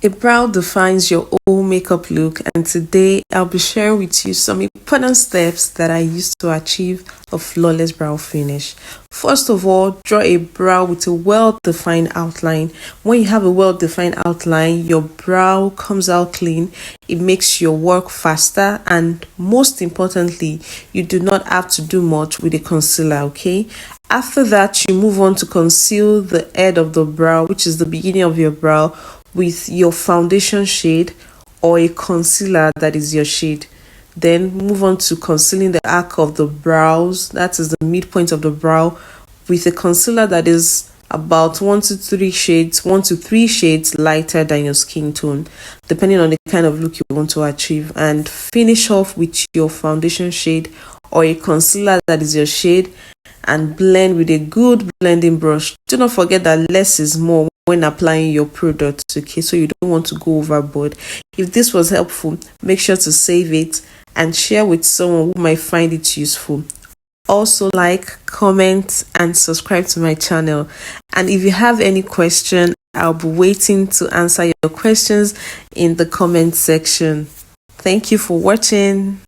A brow defines your whole makeup look, and today I'll be sharing with you some important steps that I use to achieve a flawless brow finish. First of all, draw a brow with a well defined outline. When you have a well defined outline, your brow comes out clean, it makes your work faster, and most importantly, you do not have to do much with a concealer, okay? After that, you move on to conceal the head of the brow, which is the beginning of your brow, with your foundation shade or a concealer that is your shade. Then move on to concealing the arc of the brows, that is the midpoint of the brow, with a concealer that is about 1 to 3 shades lighter than your skin tone, depending on the kind of look you want to achieve. And finish off with your foundation shade or a concealer that is your shade, and blend with a good blending brush. Do not forget that less is more when applying your product, okay? So you don't want to go overboard. If this was helpful, make sure to save it and share with someone who might find it useful. Also, like, comment, and subscribe to my channel. And if you have any question, I'll be waiting to answer your questions in the comment section. Thank you for watching.